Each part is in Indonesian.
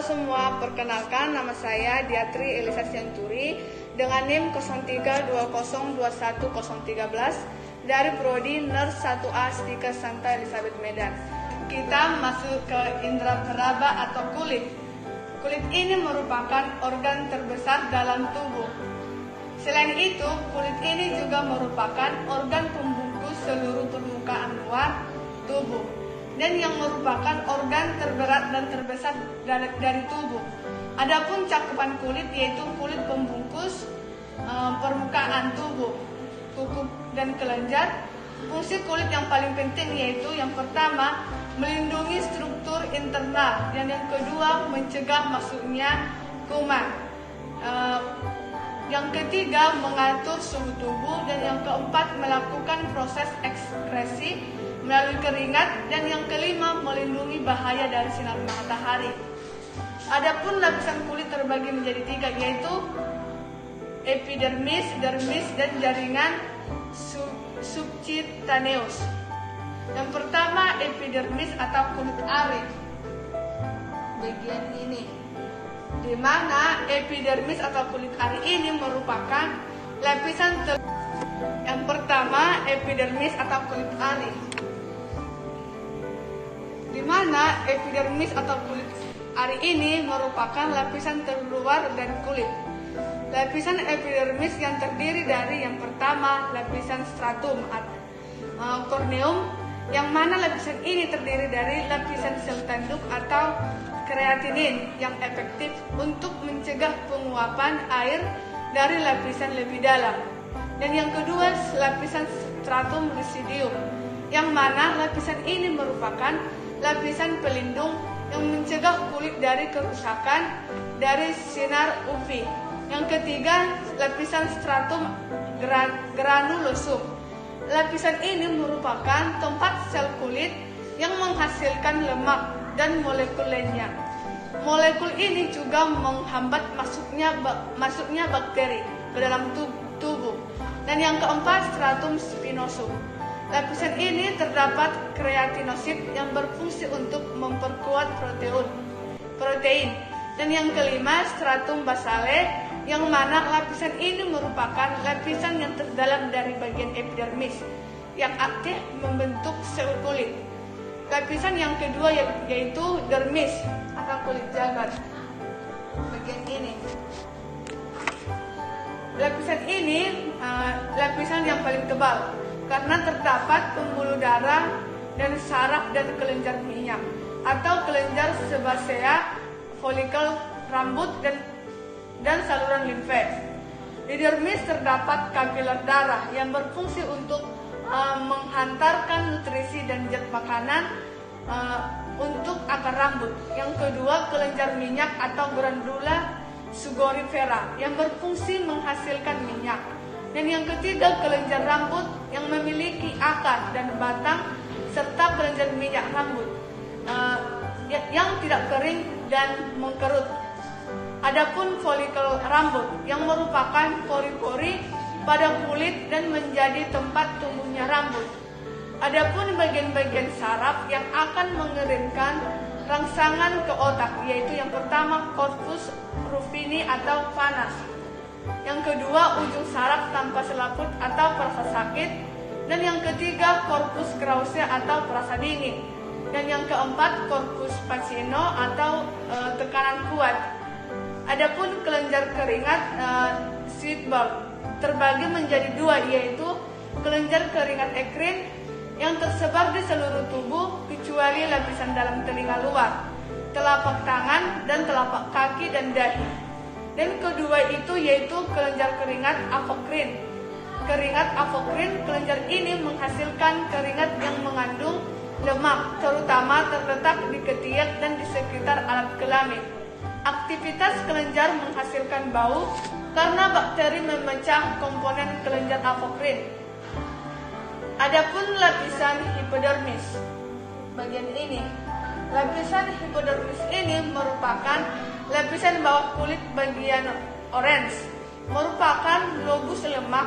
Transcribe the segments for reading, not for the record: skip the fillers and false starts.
semua, perkenalkan nama saya Diatri Elisa Sianturi dengan NIM 0320210113 dari Prodi Nurse 1A Stika Santa Elizabeth Medan. Kita masuk ke indera peraba atau kulit. Kulit ini merupakan organ terbesar dalam tubuh. Selain itu, kulit ini juga merupakan organ pembungkus seluruh permukaan luar tubuh dan yang merupakan organ terberat dan terbesar dari tubuh. Adapun cakupan kulit yaitu kulit pembungkus permukaan tubuh, kuku dan kelenjar. Fungsi kulit yang paling penting yaitu yang pertama melindungi struktur internal dan yang kedua mencegah masuknya kuman. Yang ketiga mengatur suhu tubuh dan yang keempat melakukan proses ekskresi melalui keringat dan yang kelima melindungi bahaya dari sinar matahari. Adapun lapisan kulit terbagi menjadi tiga yaitu epidermis, dermis dan jaringan subcutaneus. Yang pertama epidermis atau kulit ari. Bagian ini di mana epidermis atau kulit ari ini merupakan lapisan yang pertama epidermis atau kulit ari. Di mana epidermis atau kulit ari ini merupakan lapisan terluar dari kulit. Lapisan epidermis yang terdiri dari yang pertama lapisan stratum corneum, yang mana lapisan ini terdiri dari lapisan sel tanduk atau kreatinin yang efektif untuk mencegah penguapan air dari lapisan lebih dalam. Dan yang kedua lapisan stratum lucidium, yang mana lapisan ini merupakan lapisan pelindung yang mencegah kulit dari kerusakan dari sinar UV. Yang ketiga, lapisan stratum granulosum. Lapisan ini merupakan tempat sel kulit yang menghasilkan lemak dan molekul lainnya. Molekul ini juga menghambat masuknya bakteri ke dalam tubuh. Dan yang keempat, stratum spinosum. Lapisan ini terdapat kreatinosit yang berfungsi untuk memperkuat protein. Dan yang kelima, stratum basale, yang mana lapisan ini merupakan lapisan yang terdalam dari bagian epidermis yang aktif membentuk sel kulit. Lapisan yang kedua yaitu dermis atau kulit jagat. Bagian ini. Lapisan ini lapisan yang paling tebal karena terdapat pembuluh darah dan saraf dan kelenjar minyak atau kelenjar sebasea, folikel rambut dan saluran limfe. Di dermis terdapat kapiler darah yang berfungsi untuk menghantarkan nutrisi dan zat makanan untuk akar rambut. Yang kedua, kelenjar minyak atau glandula suborifera yang berfungsi menghasilkan minyak. Dan yang ketiga, kelenjar rambut yang memiliki akar dan batang serta kelenjar minyak rambut yang tidak kering dan mengkerut. Adapun folikel rambut yang merupakan pori-pori pada kulit dan menjadi tempat tumbuhnya rambut. Adapun bagian-bagian saraf yang akan mengirimkan rangsangan ke otak yaitu yang pertama corpus rufini atau panas. Yang kedua, ujung saraf tanpa selaput atau perasa sakit. Dan yang ketiga, corpus krause atau perasa dingin. Dan yang keempat, corpus pacino atau tekanan kuat. Adapun kelenjar keringat sweat bulb terbagi menjadi dua yaitu kelenjar keringat ekrin yang tersebar di seluruh tubuh kecuali lapisan dalam telinga luar, telapak tangan dan telapak kaki dan dahi. Dan kedua itu yaitu kelenjar keringat apokrin. Keringat apokrin, kelenjar ini menghasilkan keringat yang mengandung lemak, terutama terletak di ketiak dan di sekitar alat kelamin. Aktivitas kelenjar menghasilkan bau karena bakteri memecah komponen kelenjar apokrin. Adapun lapisan hipodermis, bagian ini. Lapisan hipodermis ini merupakan lapisan bawah kulit bagian orange, merupakan lobus lemak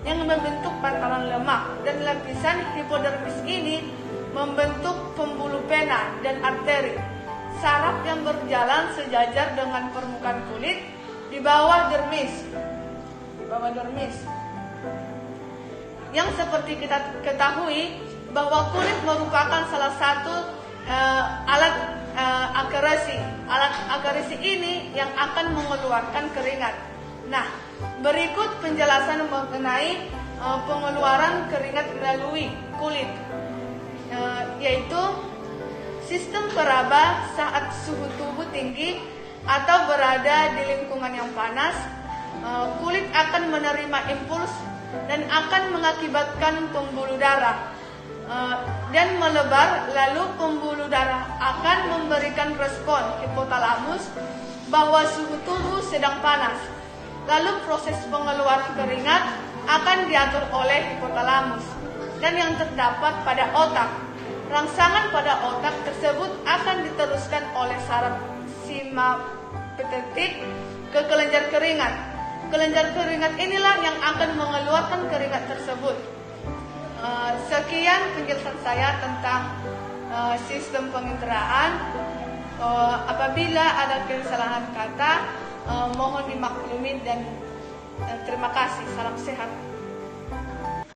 yang membentuk bantalan lemak, dan lapisan hipodermis ini membentuk pembuluh vena dan arteri. saraf yang berjalan sejajar dengan permukaan kulit di bawah dermis. Yang seperti kita ketahui bahwa kulit merupakan salah satu alat akerasi. Alat akerasi ini yang akan mengeluarkan keringat. Nah, berikut penjelasan mengenai pengeluaran keringat melalui kulit, yaitu sistem peraba saat suhu tubuh tinggi atau berada di lingkungan yang panas. Kulit akan menerima impuls dan akan mengakibatkan pembuluh darah dan melebar, lalu pembuluh darah akan memberikan respon hipotalamus bahwa suhu tubuh sedang panas. Lalu proses pengeluaran keringat akan diatur oleh hipotalamus dan yang terdapat pada otak. Rangsangan pada otak tersebut akan diteruskan oleh saraf simpatetik ke kelenjar keringat. Kelenjar keringat inilah yang akan mengeluarkan keringat tersebut. Sekian penjelasan saya tentang sistem penginderaan. Apabila ada kesalahan kata, mohon dimaklumi dan terima kasih. Salam sehat.